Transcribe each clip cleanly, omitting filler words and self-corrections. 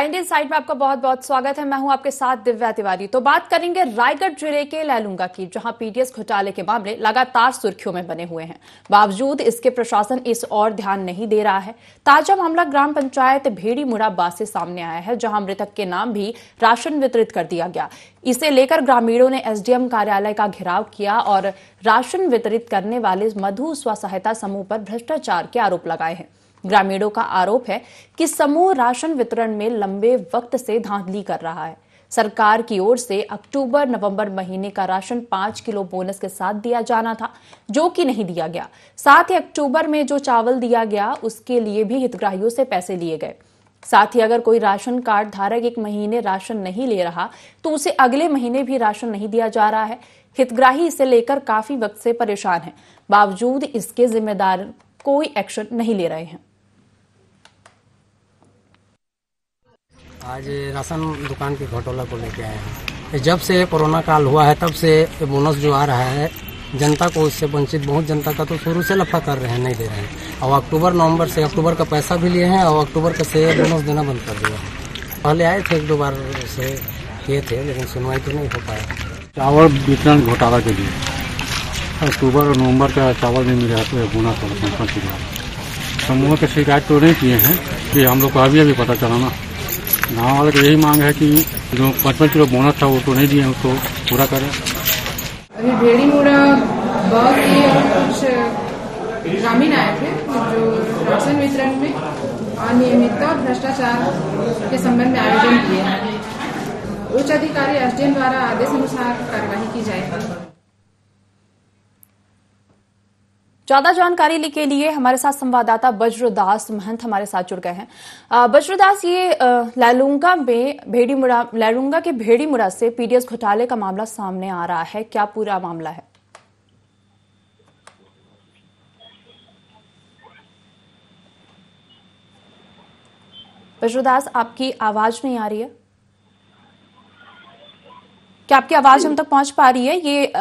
Indian side में आपका बहुत बहुत स्वागत है। मैं हूं आपके साथ दिव्या तिवारी। तो बात करेंगे रायगढ़ जिले के लैलूंगा की, जहां पीडीएस घोटाले के मामले लगातार सुर्खियों में बने हुए हैं। बावजूद इसके प्रशासन इस ओर ध्यान नहीं दे रहा है। ताजा मामला ग्राम पंचायत भेड़ी मुड़ा से सामने आया है, जहां मृतक के नाम भी राशन वितरित कर दिया गया। इसे लेकर ग्रामीणों ने एसडीएम कार्यालय का घेराव किया और राशन वितरित करने वाले मधु स्व सहायता समूह पर भ्रष्टाचार के आरोप लगाए हैं। ग्रामीणों का आरोप है कि समूह राशन वितरण में लंबे वक्त से धांधली कर रहा है। सरकार की ओर से अक्टूबर-नवंबर महीने का राशन 5 किलो बोनस के साथ दिया जाना था, जो कि नहीं दिया गया। साथ ही अक्टूबर में जो चावल दिया गया उसके लिए भी हितग्राहियों से पैसे लिए गए। साथ ही अगर कोई राशन कार्ड धारक एक महीने राशन नहीं ले रहा तो उसे अगले महीने भी राशन नहीं दिया जा रहा है। हितग्राही इसे लेकर काफी वक्त से परेशान है। बावजूद इसके जिम्मेदार कोई एक्शन नहीं ले रहे हैं। आज राशन दुकान के घोटाला को लेके आए हैं। जब से कोरोना काल हुआ है तब से बोनस जो आ रहा है जनता को उससे वंचित, बहुत जनता का तो शुरू से लफड़ा कर रहे हैं, नहीं दे रहे हैं। और अक्टूबर नवंबर से अक्टूबर का पैसा भी लिए हैं और अक्टूबर का से बोनस देना बंद कर दिया है। पहले आए थे, एक दो बार से किए थे, लेकिन सुनवाई तो नहीं हो पाया। चावल वितरण घोटाला के लिए अक्टूबर और नवंबर का चावल नहीं मिला तो बोनस वाला समूह की शिकायत तो नहीं किए हैं कि हम लोग को अभी पता चला ना। गाँव वाले की यही मांग है कि जो 55 किलो बोनस था वो तो नहीं दिए, उसको पूरा करें। अभी भेड़ी मुड़ा बहुत ही कुछ ग्रामीण आए थे जो राशन वितरण में अनियमितता और भ्रष्टाचार के संबंध में आयोजन किए हैं। उच्च अधिकारी एसडीएम द्वारा आदेश अनुसार कार्यवाही की जाएगी। ज्यादा जानकारी के लिए हमारे साथ संवाददाता बज्रदास महंत हमारे साथ जुड़ गए हैं। बज्रदास, ये लैलूंगा के भेड़ी मुड़ा से पीडीएस घोटाले का मामला सामने आ रहा है, क्या पूरा मामला है? बज्रदास, आपकी आवाज नहीं आ रही है, क्या आपकी आवाज हम तक पहुंच पा रही है? ये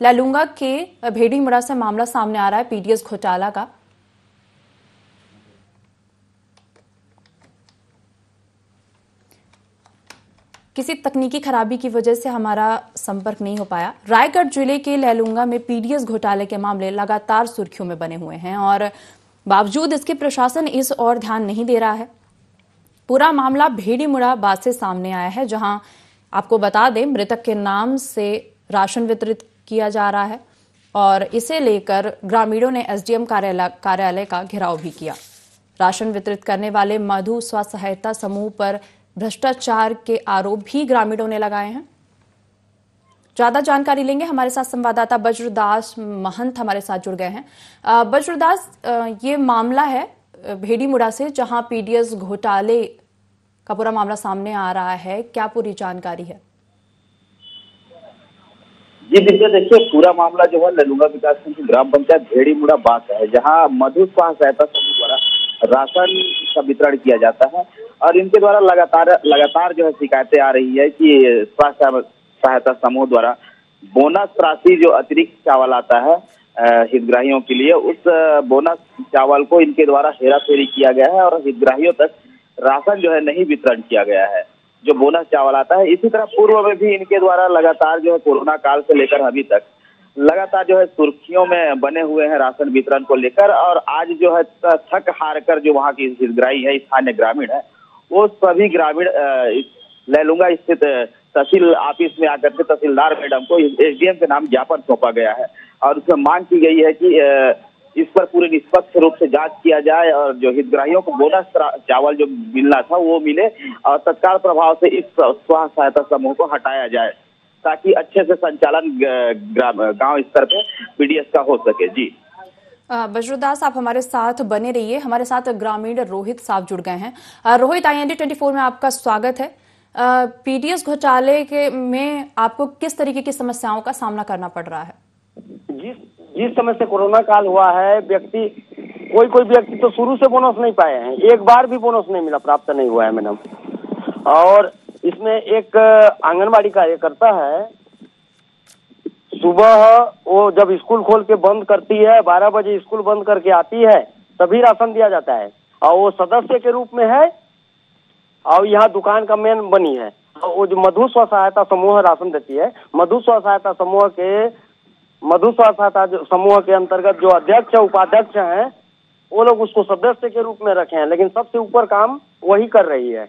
लैलूंगा के भेड़ी मुड़ा से मामला सामने आ रहा है पीडीएस घोटाला का। किसी तकनीकी खराबी की वजह से हमारा संपर्क नहीं हो पाया। रायगढ़ जिले के लैलूंगा में पीडीएस घोटाले के मामले लगातार सुर्खियों में बने हुए हैं और बावजूद इसके प्रशासन इस ओर ध्यान नहीं दे रहा है। पूरा मामला भेड़ी मुड़ा से सामने आया है, जहां आपको बता दें मृतक के नाम से राशन वितरित किया जा रहा है और इसे लेकर ग्रामीणों ने एसडीएम कार्यालय का घेराव भी किया। राशन वितरित करने वाले मधु स्व सहायता समूह पर भ्रष्टाचार के आरोप भी ग्रामीणों ने लगाए हैं। ज्यादा जानकारी लेंगे, हमारे साथ संवाददाता बज्रदास महंत हमारे साथ जुड़ गए हैं। बज्रदास, ये मामला है भेड़ी मुड़ा से, जहां पीडीएस घोटाले का पूरा मामला सामने आ रहा है, क्या पूरी जानकारी है? जी दिव्या, देखिए पूरा मामला जो है लैलूंगा विकासखंड की ग्राम पंचायत भेड़ी मुड़ा बात है, जहां मधु स्व सहायता समूह द्वारा राशन का वितरण किया जाता है और इनके द्वारा लगातार जो है शिकायतें आ रही है कि स्व सहायता समूह द्वारा बोनस राशि जो अतिरिक्त चावल आता है हितग्राहियों के लिए, उस बोनस चावल को इनके द्वारा हेराफेरी किया गया है और हितग्राहियों तक राशन जो है नहीं वितरण किया गया है, जो बोनस चावल आता है। इसी तरह पूर्व में भी इनके द्वारा लगातार जो है कोरोना काल से लेकर अभी तक लगातार जो है सुर्खियों में बने हुए हैं राशन वितरण को लेकर। और आज जो है थक हार कर जो वहाँ की हितग्राही है, स्थानीय ग्रामीण है, वो सभी ग्रामीण लैलूंगा स्थित तहसील ऑफिस में आकर के तहसीलदार मैडम को एसडीएम के नाम ज्ञापन सौंपा गया है और उसमें मांग की गई है कि इस पर पूरे निष्पक्ष रूप से जांच किया जाए और जो हितग्राहियों को बोनस चावल जो मिलना था वो मिले और तत्काल प्रभाव से इस स्व सहायता समूह को हटाया जाए, ताकि अच्छे से संचालन गांव स्तर पे पीडीएस का हो सके। जी बज्रदास, आप हमारे साथ बने रहिए। हमारे साथ ग्रामीण रोहित साहब जुड़ गए हैं। रोहित, IND 24 में आपका स्वागत है। पीडीएस घोटाले के में आपको किस तरीके की समस्याओं का सामना करना पड़ रहा है? जिस समय से कोरोना काल हुआ है, कोई व्यक्ति तो शुरू से बोनस नहीं पाए हैं, एक बार भी बोनस नहीं मिला, प्राप्त नहीं हुआ है मैडम। और इसमें एक आंगनबाड़ी कार्यकर्ता है, सुबह वो जब स्कूल खोल के बंद करती है, 12 बजे स्कूल बंद करके आती है, तभी राशन दिया जाता है और वो सदस्य के रूप में है और यहाँ दुकान का मेन बनी है। वो जो मधु स्व सहायता समूह राशन देती है, मधु स्व सहायता समूह के अंतर्गत जो अध्यक्ष उपाध्यक्ष हैं वो लोग उसको सदस्य के रूप में रखे हैं, लेकिन सबसे ऊपर काम वही कर रही है।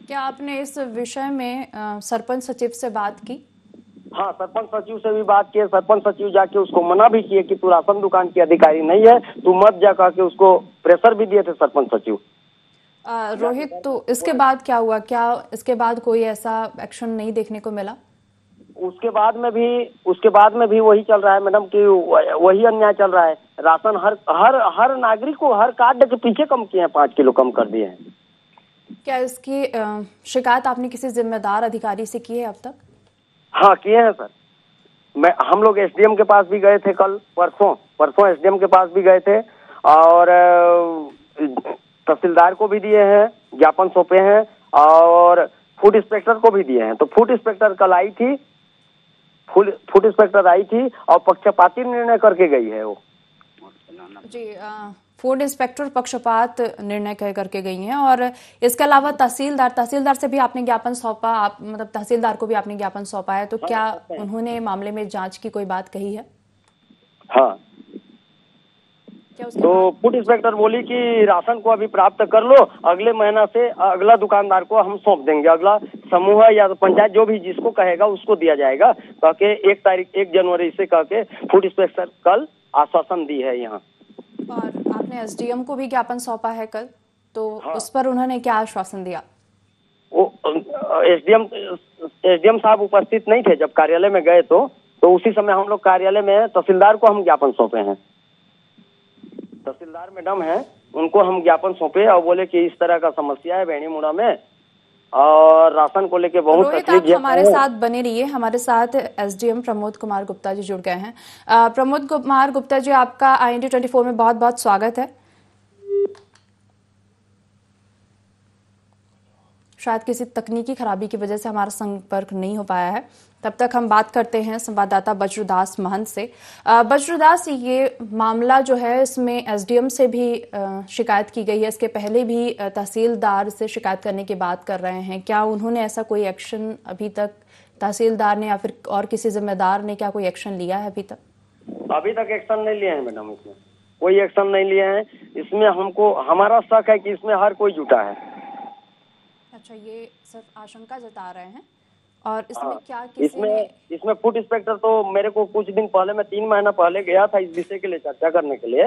क्या आपने इस विषय में सरपंच सचिव से बात की? हाँ, सरपंच सचिव से भी बात की। सरपंच सचिव जाके उसको मना भी किए कि तू राशन दुकान की अधिकारी नहीं है, तू मत जा, कह के उसको प्रेशर भी दिए थे सरपंच सचिव। रोहित, तो इसके बाद क्या हुआ? क्या इसके बाद कोई ऐसा एक्शन नहीं देखने को मिला? उसके बाद में भी वही चल रहा है मैडम कि वही अन्याय चल रहा है। राशन हर नागरिक को हर कार्ड के पीछे कम किए हैं, 5 किलो कम कर दिए हैं। क्या इसकी शिकायत आपने किसी जिम्मेदार अधिकारी से की है अब तक? हाँ, किए हैं सर। हम लोग एसडीएम के पास भी गए थे कल, परसों एसडीएम के पास भी गए थे और तहसीलदार को भी दिए हैं, ज्ञापन सौंपे हैं और फूड इंस्पेक्टर को भी दिए हैं। तो फूड इंस्पेक्टर कल आई थी, फूड इंस्पेक्टर आई थी और पक्षपाती निर्णय करके गई है वो जी। फूड इंस्पेक्टर पक्षपात निर्णय करके गई हैं। और इसके अलावा तहसीलदार से भी आपने ज्ञापन सौंपा, आप मतलब तहसीलदार को भी आपने ज्ञापन सौंपा है, तो क्या उन्होंने मामले में जांच की कोई बात कही है? हाँ, तो फूड इंस्पेक्टर बोली कि राशन को अभी प्राप्त कर लो, अगले महीना से अगला दुकानदार को हम सौंप देंगे, अगला समूह या तो पंचायत जो भी जिसको कहेगा उसको दिया जाएगा, कह के 1 जनवरी से कह के फूड इंस्पेक्टर कल आश्वासन दी है यहाँ। और आपने एसडीएम को भी ज्ञापन सौंपा है कल, तो हाँ। उस पर उन्होंने क्या आश्वासन दिया? वो एसडीएम साहब उपस्थित नहीं थे जब कार्यालय में गए, तो उसी समय हम लोग कार्यालय में तहसीलदार को हम ज्ञापन सौंपे हैं। तहसीलदार मैडम है, उनको हम ज्ञापन सौंपे और बोले कि इस तरह का समस्या है भेड़ी मुड़ा में और राशन को लेके बहुत तकलीफ है। हमारे साथ बने रहिए, हमारे साथ एसडीएम प्रमोद कुमार गुप्ता जी जुड़ गए हैं। प्रमोद कुमार गुप्ता जी, आपका IND 24 में बहुत बहुत स्वागत है। शायद किसी तकनीकी खराबी की वजह से हमारा संपर्क नहीं हो पाया है, तब तक हम बात करते हैं संवाददाता वज्रदास महंत से। वज्रदास, ये मामला जो है इसमें एसडीएम से भी शिकायत की गई है, इसके पहले भी तहसीलदार से शिकायत करने की बात कर रहे हैं। क्या उन्होंने ऐसा कोई एक्शन अभी तक, तहसीलदार ने या फिर और किसी जिम्मेदार ने क्या कोई एक्शन लिया है अभी तक? अभी तक एक्शन नहीं लिया है मैडम, इसमें कोई एक्शन नहीं लिया है। इसमें हमारा शक है कि इसमें हर कोई जुटा है। अच्छा, ये सिर्फ आशंका जता रहे हैं। और इसमें क्या इसमें फूड इंस्पेक्टर तो मेरे को कुछ दिन पहले, मैं 3 महीना पहले गया था इस विषय के लिए चर्चा करने के लिए।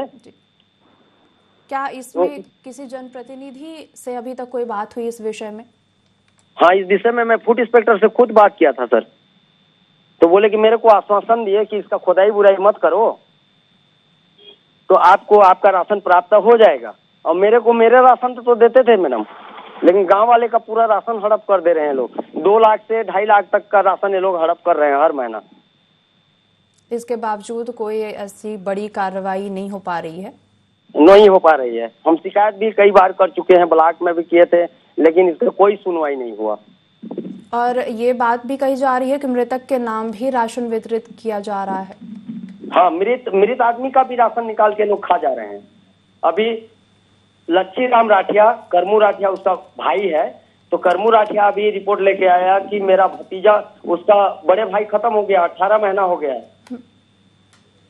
क्या इसमें किसी जनप्रतिनिधि से अभी तक कोई बात हुई इस विषय में? हाँ, इस विषय में मैं फूड इंस्पेक्टर से खुद बात किया था सर, तो बोले कि मेरे को आश्वासन दिए कि इसका खुदाई बुराई मत करो, तो आपको आपका राशन प्राप्त हो जाएगा। और मेरे को मेरे राशन तो देते थे मैडम, लेकिन गांव वाले का पूरा राशन हड़प कर दे रहे हैं लोग। 2 लाख से 2.5 लाख तक का राशन ये लोग हड़प कर रहे हैं हर महीना। इसके बावजूद कोई ऐसी बड़ी कार्रवाई नहीं हो पा रही है? नहीं हो पा रही है। हम शिकायत भी कई बार कर चुके हैं, ब्लॉक में भी किए थे, लेकिन इसका कोई सुनवाई नहीं हुआ। और ये बात भी कही जा रही है कि मृतक के नाम भी राशन वितरित किया जा रहा है। हाँ, मृत आदमी का भी राशन निकाल के लोग खा जा रहे हैं। अभी लच्छी राम राठिया, करमू राठिया उसका भाई है, तो करमू राठिया अभी रिपोर्ट लेके आया कि मेरा भतीजा, उसका बड़े भाई खत्म हो गया, 18 महीना हो गया है,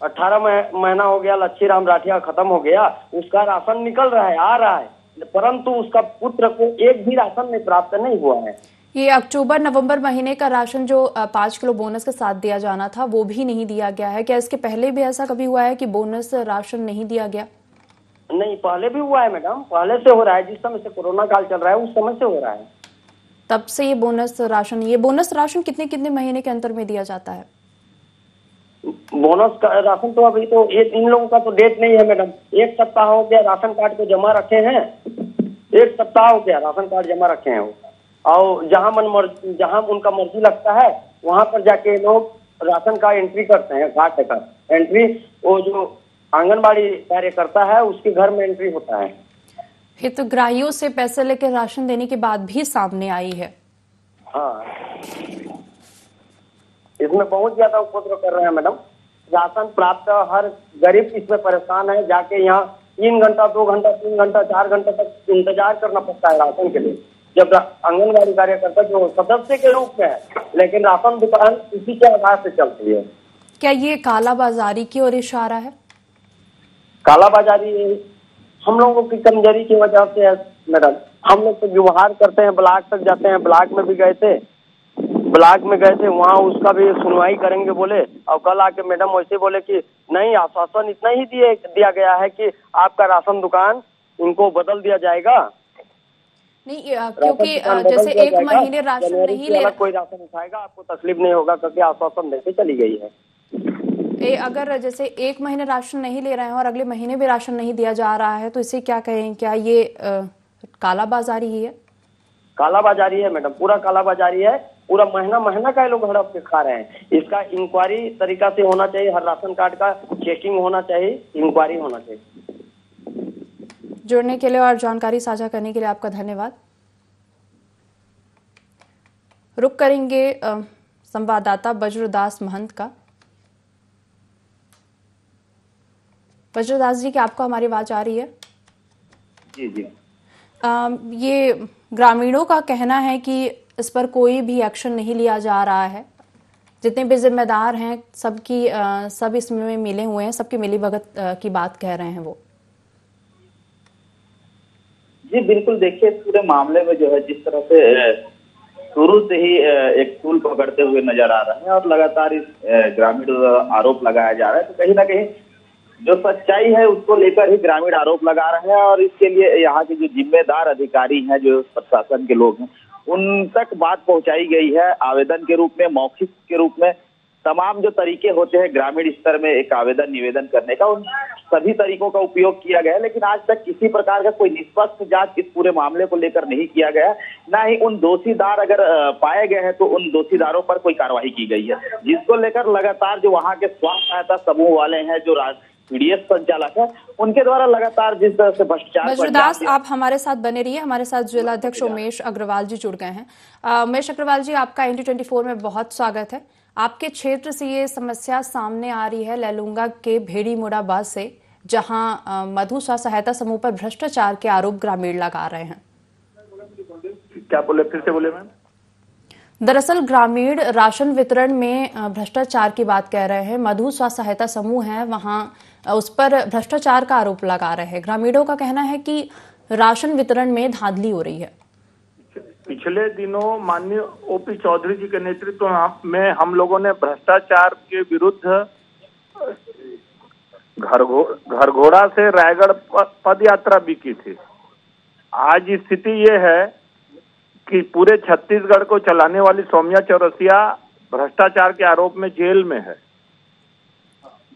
18 महीना हो गया, लच्छी राम राठिया खत्म हो गया, उसका राशन निकल रहा है, आ रहा है, परंतु उसका पुत्र को एक भी राशन में प्राप्त नहीं हुआ है। ये अक्टूबर-नवंबर महीने का राशन जो 5 किलो बोनस के साथ दिया जाना था वो भी नहीं दिया गया है। क्या इसके पहले भी ऐसा कभी हुआ है कि बोनस राशन नहीं दिया गया? नहीं, पहले भी हुआ है मैडम, पहले से हो रहा है। जिस समय से कोरोना काल चल रहा है उस समय से हो रहा है। तब से ये बोनस राशन कितने महीने के अंतर में दिया जाता है? बोनस का राशन तो अभी तो इन लोगों का तो डेट नहीं है मैडम। 1 सप्ताह हो गया राशन कार्ड को जमा रखे हैं, 1 सप्ताह हो गया राशन कार्ड जमा रखे हैं वो। और जहाँ उनका मर्जी लगता है वहां पर जाके लोग राशन का एंट्री करते हैं, कार्ड का एंट्री, वो जो आंगनबाड़ी कार्यकर्ता है उसके घर में एंट्री होता है। हितग्राहियों से पैसे लेकर राशन देने की बात भी सामने आई है। हाँ, इसमें बहुत ज्यादा उपद्रव कर रहे हैं मैडम। राशन प्राप्त हर गरीब इसमें परेशान है। जाके यहाँ 3 घंटा, 2 घंटा, 3 घंटा, 4 घंटा तक इंतजार करना पड़ता है राशन के लिए। जब आंगनबाड़ी कार्यकर्ता जो सदस्य के रूप में है, लेकिन राशन दुकान इसी के आधार से चलती है। क्या ये कालाबाजारी की ओर इशारा है? कालाबाजारी हम लोगों की कमजोरी की वजह से है मैडम। हम लोग तो व्यवहार करते हैं, ब्लॉक तक जाते हैं, ब्लॉक में भी गए थे, वहाँ उसका भी सुनवाई करेंगे बोले, और कल आके मैडम वैसे बोले कि नहीं, आश्वासन इतना ही दिया गया है कि आपका राशन दुकान इनको बदल दिया जाएगा। नहीं, क्योंकि जैसे एक महीने राशन नहीं ले, कोई राशन उठाएगा आपको तकलीफ नहीं होगा, क्योंकि आश्वासन देके चली गई है। अगर जैसे एक महीने राशन नहीं ले रहे हैं और अगले महीने भी राशन नहीं दिया जा रहा है, तो इसे क्या कहें? क्या ये कालाबाजारी ही है? कालाबाजारी है मैडम, पूरा कालाबाजारी है। पूरा महीना का ये लोग हड़प के खा रहे हैं। इसका इंक्वायरी तरीका से होना चाहिए, हर राशन कार्ड का चेकिंग होना चाहिए, इंक्वायरी होना चाहिए। जुड़ने के लिए और जानकारी साझा करने के लिए आपका धन्यवाद। रुक करेंगे संवाददाता वज्रदास महंत का। वज्रदास जी, क्या आपको हमारी आवाज आ रही है? जी जी। ये ग्रामीणों का कहना है कि इस पर कोई भी एक्शन नहीं लिया जा रहा है। जितने भी जिम्मेदार हैं सब इसमें मिले हुए हैं, सबकी मिलीभगत की बात कह रहे हैं वो। जी बिल्कुल, देखिए पूरे मामले में जो है जिस तरह से शुरू से ही एक टूल पकड़ते हुए नजर आ रहे हैं और लगातार इस ग्रामीण आरोप लगाया जा रहा है, तो कहीं ना कहीं जो सच्चाई है उसको लेकर ही ग्रामीण आरोप लगा रहे हैं। और इसके लिए यहाँ के जो जिम्मेदार अधिकारी हैं, जो प्रशासन के लोग हैं, उन तक बात पहुंचाई गई है आवेदन के रूप में, मौखिक के रूप में। तमाम जो तरीके होते हैं ग्रामीण स्तर में एक आवेदन निवेदन करने का, उन सभी तरीकों का उपयोग किया गया है, लेकिन आज तक किसी प्रकार का कोई निष्पक्ष जांच इस पूरे मामले को लेकर नहीं किया गया। ना ही उन दोषीदार अगर पाए गए हैं तो उन दोषीदारों पर कोई कार्रवाई की गई है, जिसको लेकर लगातार जो वहाँ के स्वास्थ्य सहायता समूह वाले हैं, जो पीडीएस संचालक है, उनके द्वारा लगातार जिस तरह से भ्रष्टाचार। वज्रदास, आप हमारे साथ बने रहिए। हमारे साथ जिला अध्यक्ष उमेश अग्रवाल जी जुड़ गए हैं। उमेश अग्रवाल जी, आपका NT24 में बहुत स्वागत है। आपके क्षेत्र से ये समस्या सामने आ रही है लैलूंगा के भेड़ीमुड़ा बस से, जहां मधु स्व सहायता समूह पर भ्रष्टाचार के आरोप ग्रामीण लगा रहे हैं। क्या बोले, फिर से बोले मैम? दरअसल ग्रामीण राशन वितरण में भ्रष्टाचार की बात कह रहे हैं। मधु स्व सहायता समूह है, वहां उस पर भ्रष्टाचार का आरोप लगा रहे हैं। ग्रामीणों का कहना है कि राशन वितरण में धांधली हो रही है। पिछले दिनों माननीय OP चौधरी जी के नेतृत्व में हम लोगों ने भ्रष्टाचार के विरुद्ध घरघोड़ा से रायगढ़ पद यात्रा भी की थी। आज स्थिति ये है कि पूरे छत्तीसगढ़ को चलाने वाली सौम्या चौरसिया भ्रष्टाचार के आरोप में जेल में है।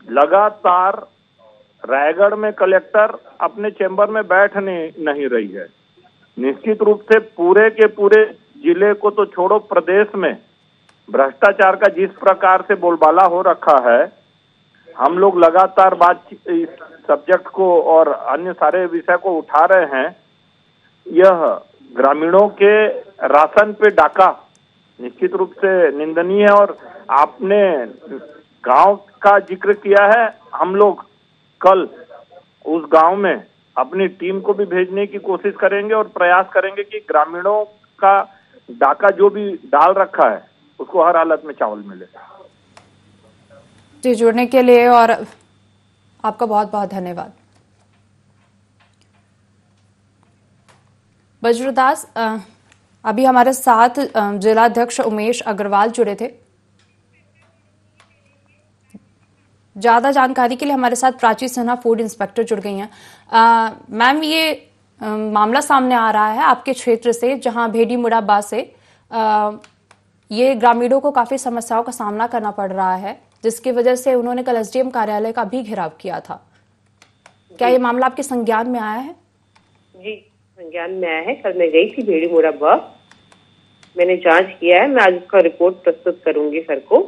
लगातार रायगढ़ में कलेक्टर अपने चैम्बर में बैठ नहीं रही है। निश्चित रूप से पूरे के पूरे जिले को तो छोड़ो, प्रदेश में भ्रष्टाचार का जिस प्रकार से बोलबाला हो रखा है, हम लोग लगातार इस सब्जेक्ट को और अन्य सारे विषय को उठा रहे हैं। यह ग्रामीणों के राशन पे डाका निश्चित रूप से निंदनीय है। और आपने गांव का जिक्र किया है, हम लोग कल उस गांव में अपनी टीम को भी भेजने की कोशिश करेंगे और प्रयास करेंगे कि ग्रामीणों का डाका जो भी डाल रखा है उसको हर हालत में चावल मिले। जी, जुड़ने के लिए और आपका बहुत बहुत धन्यवाद। वज्रदास, अभी हमारे साथ जिला अध्यक्ष उमेश अग्रवाल जुड़े थे। ज्यादा जानकारी के लिए हमारे साथ प्राची सिन्हा, फूड इंस्पेक्टर, जुड़ गई हैं। मैम, ये मामला सामने आ रहा है आपके क्षेत्र से, जहां भेड़ीमुड़ा बास से ये ग्रामीणों को काफी समस्याओं का सामना करना पड़ रहा है, जिसकी वजह से उन्होंने कल SDM कार्यालय का भी घेराव किया था। क्या ये मामला आपके संज्ञान में आया है? जी, संज्ञान में आया है। कल मैं गई थी भेड़ीमुड़ा बास, मैंने जांच किया है। मैं आज उसका रिपोर्ट प्रस्तुत करूंगी सर को।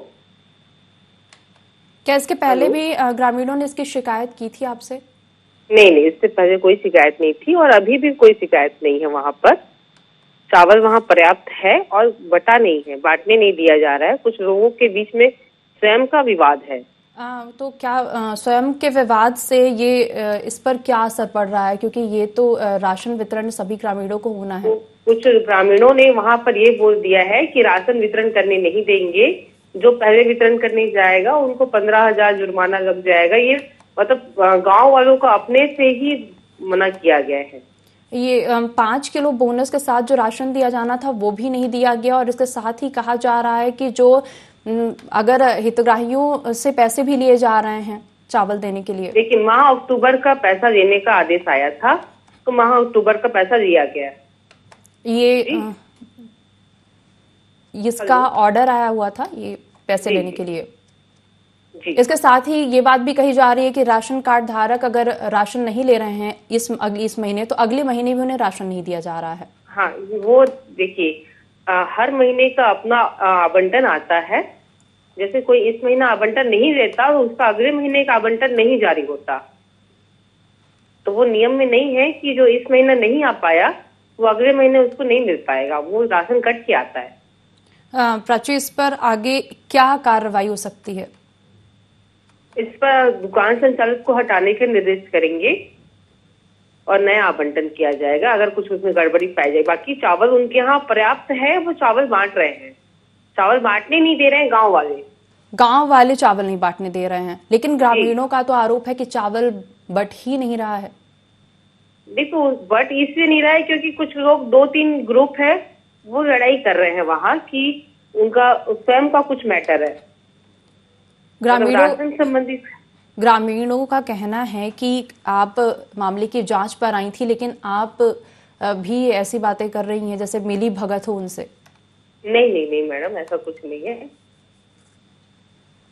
क्या इसके पहले भी ग्रामीणों ने इसकी शिकायत की थी आपसे? नहीं, इससे पहले कोई शिकायत नहीं थी और अभी भी कोई शिकायत नहीं है। वहाँ पर चावल वहाँ पर्याप्त है और बटा नहीं है, बांटने नहीं दिया जा रहा है। कुछ लोगों के बीच में स्वयं का विवाद है तो क्या स्वयं के विवाद से ये इस पर क्या असर पड़ रहा है, क्योंकि ये तो राशन वितरण सभी ग्रामीणों को होना है। कुछ ग्रामीणों ने वहां पर ये बोल दिया है कि राशन वितरण करने नहीं देंगे, जो पहले वितरण करने जाएगा उनको 15,000 जुर्माना लग जाएगा। ये मतलब गांव वालों को अपने से ही मना किया गया है। ये 5 किलो बोनस के साथ जो राशन दिया जाना था वो भी नहीं दिया गया, और इसके साथ ही कहा जा रहा है कि जो अगर हितग्राहियों से पैसे भी लिए जा रहे हैं चावल देने के लिए। लेकिन माह अक्टूबर का पैसा देने का आदेश आया था, तो माह अक्टूबर का पैसा दिया गया। ये इसका ऑर्डर आया हुआ था ये पैसे लेने के लिए। इसके साथ ही ये बात भी कही जा रही है कि राशन कार्ड धारक अगर राशन नहीं ले रहे हैं इस महीने, तो अगले महीने भी उन्हें राशन नहीं दिया जा रहा है। हाँ, वो देखिए हर महीने का अपना आवंटन आता है। जैसे कोई इस महीना आवंटन नहीं देता तो उसका अगले महीने का आवंटन नहीं जारी होता। तो वो नियम में नहीं है कि जो इस महीना नहीं आ पाया वो अगले महीने उसको नहीं मिल पाएगा, वो राशन कट के आता है। प्राची, इस पर आगे क्या कार्रवाई हो सकती है? इस पर दुकान संचालक को हटाने के निर्देश करेंगे और नया आवंटन किया जाएगा अगर कुछ उसमें गड़बड़ी पाई जाए। बाकी चावल उनके यहाँ पर्याप्त है, वो चावल बांट रहे हैं। चावल बांटने नहीं दे रहे हैं गांव वाले चावल नहीं बांटने दे रहे हैं, लेकिन ग्रामीणों का तो आरोप है कि चावल बट ही नहीं रहा है। देखो, बट इसलिए नहीं रहा है क्योंकि कुछ लोग 2-3 ग्रुप है वो लड़ाई कर रहे हैं वहां कि उनका स्वयं का कुछ मैटर है ग्रामीणों का कहना है कि आप मामले की जांच पर आई थी, लेकिन आप भी ऐसी बातें कर रही हैं जैसे मिली भगत हो उनसे। नहीं मैडम, ऐसा कुछ नहीं है,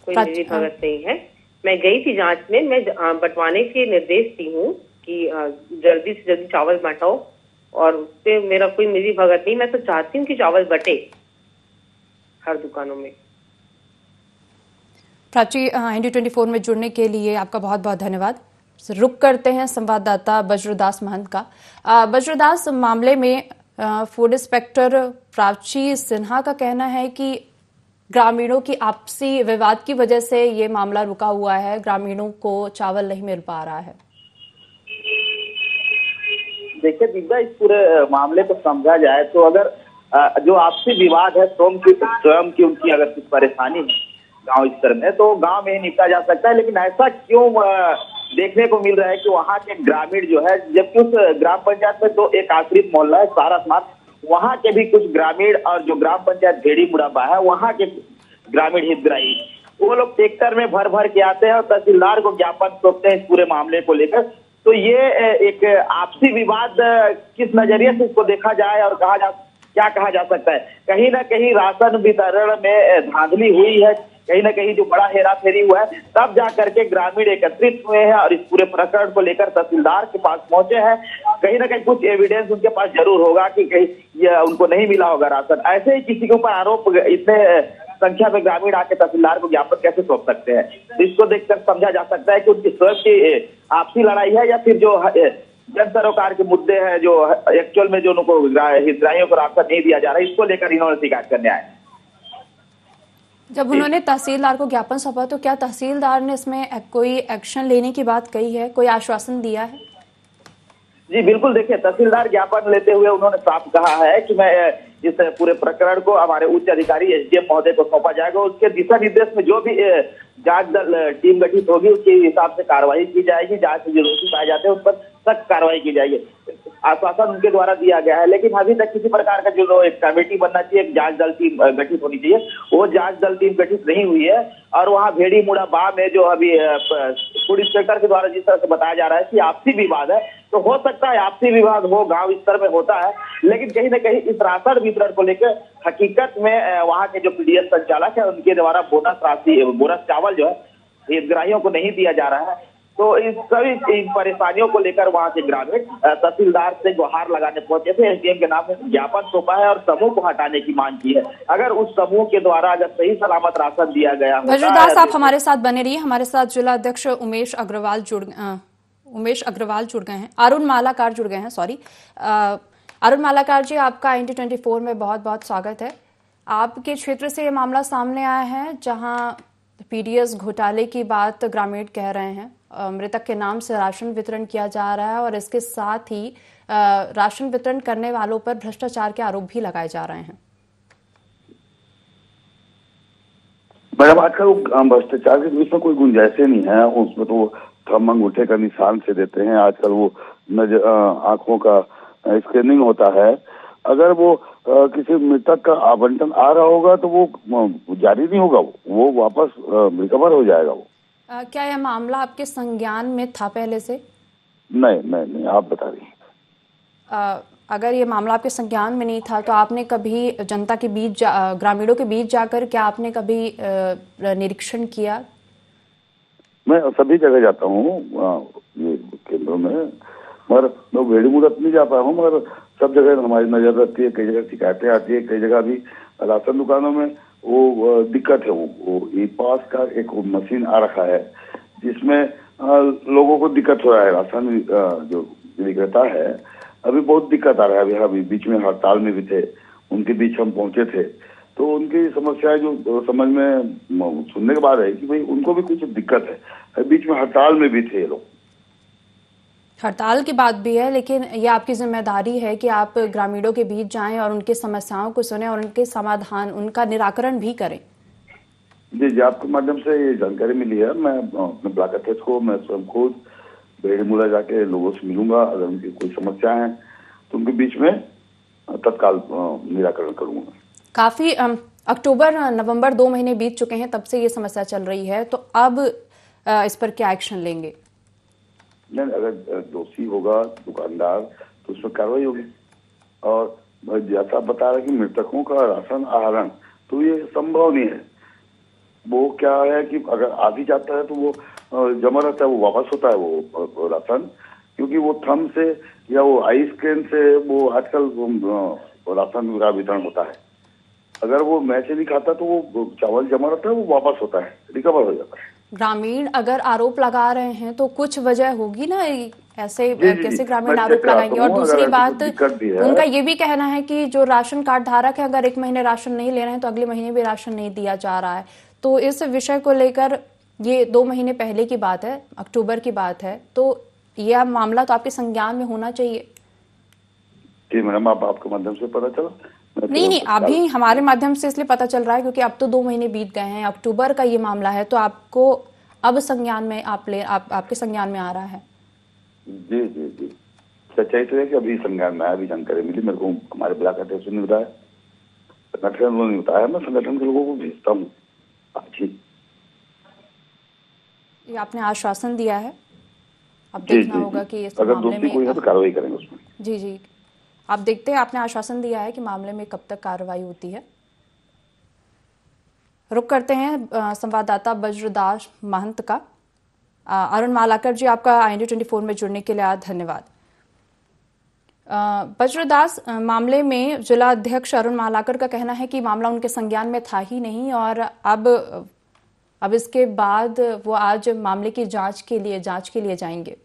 कोई मिली भगत नहीं है। मैं गई थी जांच में, मैं बंटवाने के निर्देश दी हूँ कि जल्दी से जल्दी चावल बांटाओ, और उससे मेरा कोई मिली भगत नहीं। मैं तो चाहती हूँ कि चावल बटे हर दुकानों में। प्राची, ND24 में जुड़ने के लिए आपका बहुत बहुत धन्यवाद। रुक करते हैं संवाददाता वज्रदास महंत का। वज्रदास, मामले में फूड इंस्पेक्टर प्राची सिन्हा का कहना है कि ग्रामीणों की आपसी विवाद की वजह से ये मामला रुका हुआ है, ग्रामीणों को चावल नहीं मिल पा रहा है। देखिए दिव्या, इस पूरे मामले को समझा जाए तो अगर जो आपसी विवाद है स्वयं की उनकी अगर कुछ परेशानी है गांव स्तर में, तो गांव में ही निपटा जा सकता है। लेकिन ऐसा क्यों देखने को मिल रहा है कि वहां के ग्रामीण जो है, जबकि उस ग्राम पंचायत में तो एक आश्रित मोहल्ला है सारस्वत, वहां के भी कुछ ग्रामीण और जो ग्राम पंचायत भेड़ी मुड़ाबा है वहां के ग्रामीण हितग्राही, वो लोग ट्रैक्टर में भर भर के आते हैं और तहसीलदार को ज्ञापन सौंपते हैं इस पूरे मामले को लेकर। तो ये एक आपसी विवाद किस नजरिए से इसको देखा जाए और क्या कहा जा सकता है? कहीं ना कहीं राशन वितरण में धांधली हुई है, कहीं ना कहीं जो बड़ा हेरा फेरी हुआ है, तब जा करके ग्रामीण एकत्रित हुए हैं और इस पूरे प्रकरण को लेकर तहसीलदार के पास पहुंचे हैं। कहीं ना कहीं कुछ एविडेंस उनके पास जरूर होगा कि कहीं उनको नहीं मिला होगा राशन। ऐसे ही किसी के ऊपर आरोप इतने संख्या में ग्रामीण आके तहसीलदार को ज्ञापन कैसे सौंप सकते हैं? इसको देखकर समझा जा सकता है कि उनकी स्वयं की आपसी लड़ाई है या फिर जो जन सरोकार के मुद्दे हैं, जो एक्चुअल में जो उनको हितग्राहियों को राशन नहीं दिया जा रहा है, इसको लेकर इन्होंने शिकायत करने आए। जब उन्होंने तहसीलदार को ज्ञापन सौंपा तो क्या तहसीलदार ने इसमें कोई एक्शन लेने की बात कही है, कोई आश्वासन दिया है? जी बिल्कुल, देखिए तहसीलदार ज्ञापन लेते हुए उन्होंने साफ कहा है कि मैं इस पूरे प्रकरण को हमारे उच्च अधिकारी SDM महोदय को सौंपा जाएगा। उसके दिशा निर्देश में जो भी जांच दल टीम गठित होगी उसके हिसाब से कार्रवाई की जाएगी। जांच में जो दोषी पाए जाते हैं उस पर सख्त कार्रवाई की जाएगी, आश्वासन उनके द्वारा दिया गया है। लेकिन अभी तक किसी प्रकार का जो एक कमेटी बनना चाहिए, एक जांच दल टीम गठित होनी चाहिए, वो जांच दल टीम गठित नहीं हुई है। और वहाँ भेड़ी मुड़ा बा में जो अभी फूड इंस्पेक्टर के द्वारा जिस तरह से बताया जा रहा है कि आपसी विवाद है, तो हो सकता है आपसी विवाद हो, गांव स्तर में होता है, लेकिन कहीं ना कहीं इस राशन वितरण को लेकर हकीकत में वहाँ के जो PDS संचालक है उनके द्वारा बोनस चावल जो है हितग्राहियों को नहीं दिया जा रहा है। तो इस सभी परेशानियों को लेकर वहाँ के ग्रामीण तहसीलदार से गुहार लगाने पहुंचे थे। SDM के नाम से ज्ञापन सौंपा है और समूह को हटाने की मांग की है। अगर उस समूह के द्वारा अगर सही सलामत राशन दिया गया होता है। वज्रदास, आप हमारे साथ बने रहिए। हमारे साथ जिला अध्यक्ष उमेश अग्रवाल जुड़ गए हैं, अरुण मालाकार जुड़ गए हैं, सॉरी। अरुण मालाकार जी, आपका ND24 में बहुत बहुत स्वागत है। आपके क्षेत्र से ये मामला सामने आया है जहां पीडीएस घोटाले की बात ग्रामीण कह रहे हैं। मृतक के नाम से राशन वितरण किया जा रहा है और इसके साथ ही राशन वितरण करने वालों पर भ्रष्टाचार के आरोप भी लगाए जा रहे हैं। मैडम, आजकल भ्रष्टाचार के बीच में कोई गुंजाइश नहीं है। उसमें तो थंब अंगूठे का निशान से देते हैं। आजकल वो आंखों का स्कैनिंग होता है। अगर वो किसी मृतक का आवंटन आ रहा होगा तो वो जारी नहीं होगा, वो वापस रिकवर हो जाएगा। वो क्या यह मामला आपके संज्ञान में था पहले से? नहीं, आप बता रही हैं। अगर ये मामला आपके संज्ञान में नहीं था तो आपने कभी जनता के बीच ग्रामीणों के बीच जाकर क्या आपने कभी निरीक्षण किया? मैं सभी जगह जाता हूँ ये केंद्रों में, मगर मैं भेड़ी मुड़त नहीं जा पाया हूँ। मगर सब जगह हमारी नजर रहती है। कई जगह शिकायतें आती है। कई जगह भी राशन दुकानों में वो दिक्कत है। वो ई पास का एक मशीन आ रखा है जिसमें लोगों को दिक्कत हो रहा है। राशन जो विक्रेता है अभी बहुत दिक्कत आ रहा है। अभी बीच में हड़ताल में भी थे, उनके बीच हम पहुंचे थे तो उनकी समस्याएं जो समझ में सुनने के बाद है कि भाई उनको भी कुछ दिक्कत है। बीच में हड़ताल में भी थे लोग। हड़ताल की बात भी है, लेकिन ये आपकी जिम्मेदारी है कि आप ग्रामीणों के बीच जाएं और उनकी समस्याओं को सुने और उनके समाधान, उनका निराकरण भी करें। जी, आपके माध्यम से ये जानकारी मिली है। मैं अपने ब्लॉक अध्यक्ष को मैं स्वयं खुद भेड़ी मुड़ा जाके लोगों से मिलूंगा। अगर उनकी कोई समस्या है तो उनके बीच में तत्काल निराकरण करूंगा। काफी अक्टूबर नवंबर 2 महीने बीत चुके हैं तब से ये समस्या चल रही है, तो अब इस पर क्या एक्शन लेंगे? नहीं, अगर दोषी होगा दुकानदार तो उसमें कार्रवाई होगी। और जैसा बता रहा है कि मृतकों का राशन आहरण तो ये संभव नहीं है। वो क्या है कि अगर आ भी जाता है तो वो जमा रहता है, वो वापस होता है वो राशन, क्योंकि वो थंब से या वो आई स्कैन से वो आजकल राशन का वितरण होता है। अगर वो मैच नहीं खाता तो वो चावल जमा रहता है, वो वापस होता है, रिकवर हो जाता है। ग्रामीण अगर आरोप लगा रहे हैं तो कुछ वजह होगी ना, ऐसे कैसे ग्रामीण आरोप लगाएंगे? और दूसरी बात, उनका ये भी कहना है कि जो राशन कार्ड धारक है अगर 1 महीने राशन नहीं ले रहे हैं तो अगले महीने भी राशन नहीं दिया जा रहा है। तो इस विषय को लेकर, ये 2 महीने पहले की बात है, अक्टूबर की बात है, तो यह मामला तो आपके संज्ञान में होना चाहिए। जी मैडम, आपके माध्यम से पता चला? नहीं, अभी हमारे माध्यम से इसलिए पता चल रहा है क्योंकि अब तो 2 महीने बीत गए हैं। अक्टूबर का ये मामला है तो आपको अब संज्ञान में आपके संज्ञान में आ रहा है। जी, सच्चाई तो है कि अभी संज्ञान में आया, अभी जानकारी मिली मेरे को। हमारे ब्लॉक अध्यक्ष ने बताया, संगठन ने बताया, मैं संगठन के लोगों को भेजता हूँ। ये आपने आश्वासन दिया है, अब देखना होगा कि इस मामले में कोई है तो कार्रवाई करेंगे उसमें। जी, आप देखते हैं, आपने आश्वासन दिया है कि मामले में कब तक कार्रवाई होती है। रुक करते हैं संवाददाता बज्रदास महंत का। अरुण मालाकर जी, आपका IND 24 में जुड़ने के लिए धन्यवाद। बज्रदास, मामले में जिला अध्यक्ष अरुण मालाकर का कहना है कि मामला उनके संज्ञान में था ही नहीं और अब इसके बाद वो आज मामले की जांच के लिए जाएंगे।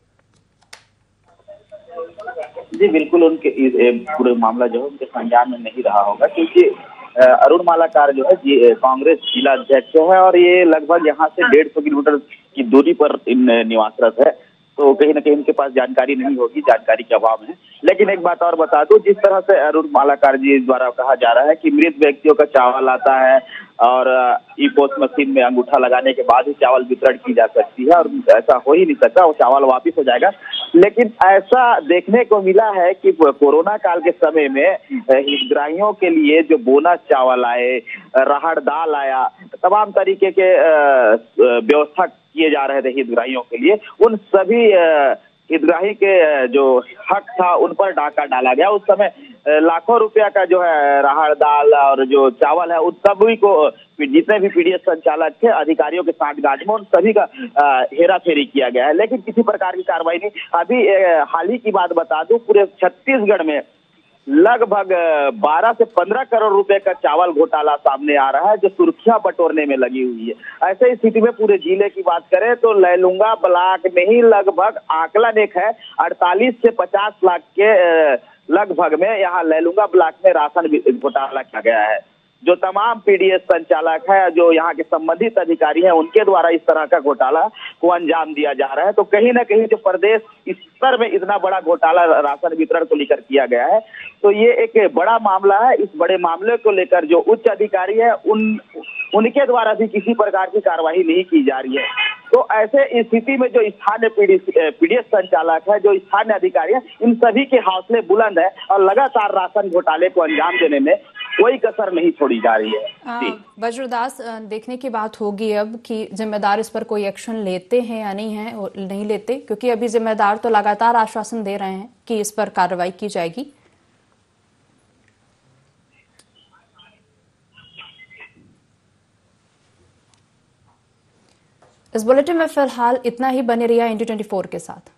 जी बिल्कुल, उनके पूरे मामला जो है उनके संज्ञान में नहीं रहा होगा, क्योंकि अरुण मालाकर जो है कांग्रेस जिला अध्यक्ष है और ये लगभग यहाँ से 150 किलोमीटर की दूरी पर निवासरत है। तो कहीं ना कहीं उनके पास जानकारी नहीं होगी, जानकारी के अभाव है। लेकिन एक बात और बता दूं, जिस तरह से अरुण मालाकर जी द्वारा कहा जा रहा है कि मृत व्यक्तियों का चावल आता है और ई पोस्ट मशीन में अंगूठा लगाने के बाद ही चावल वितरण की जा सकती है, और ऐसा हो ही नहीं सकता, वो चावल वापिस हो जाएगा। लेकिन ऐसा देखने को मिला है कि कोरोना काल के समय में हितग्राहियों के लिए जो बोनस चावल आए, राहड़ दाल आया, तमाम तरीके के व्यवस्था किए जा रहे थे हितग्राहियों के लिए, उन सभी हितग्राही के जो हक था उन पर डाका डाला गया। उस समय लाखों रुपया का जो है राहड़ दाल और जो चावल है उन सभी को, जितने भी पीडीएस संचालक थे, अधिकारियों के सांठगांठ में उन सभी का हेरा फेरी किया गया है, लेकिन किसी प्रकार की कार्रवाई नहीं। अभी हाल ही की बात बता दूं, पूरे छत्तीसगढ़ में लगभग 12 से 15 करोड़ रुपए का चावल घोटाला सामने आ रहा है, जो सुर्खियां बटोरने में लगी हुई है। ऐसे स्थिति में पूरे जिले की बात करें तो लैलूंगा ब्लॉक में ही लगभग आकलन एक है 48 से 50 लाख के लगभग में यहाँ लैलूंगा ब्लॉक में राशन घोटाला किया गया है। जो तमाम पीडीएस संचालक है, जो यहाँ के संबंधित अधिकारी हैं, उनके द्वारा इस तरह का घोटाला को अंजाम दिया जा रहा है। तो कहीं ना कहीं जो प्रदेश इस स्तर में इतना बड़ा घोटाला राशन वितरण को लेकर किया गया है, तो ये एक बड़ा मामला है। इस बड़े मामले को लेकर जो उच्च अधिकारी है उनके द्वारा भी किसी प्रकार की कार्रवाई नहीं की जा रही है। तो ऐसे स्थिति में जो स्थानीय पीडीएस संचालक है, जो स्थानीय अधिकारी है, इन सभी के हौसले बुलंद है और लगातार राशन घोटाले को अंजाम देने में कोई कसर नहीं छोड़ी जा रही है। वज्रदास, देखने की बात होगी अब कि जिम्मेदार इस पर कोई एक्शन लेते हैं या नहीं है और नहीं लेते, क्योंकि अभी जिम्मेदार तो लगातार आश्वासन दे रहे हैं कि इस पर कार्रवाई की जाएगी। इस बुलेटिन में फिलहाल इतना ही। बने रहिए इंडिया 24 के साथ।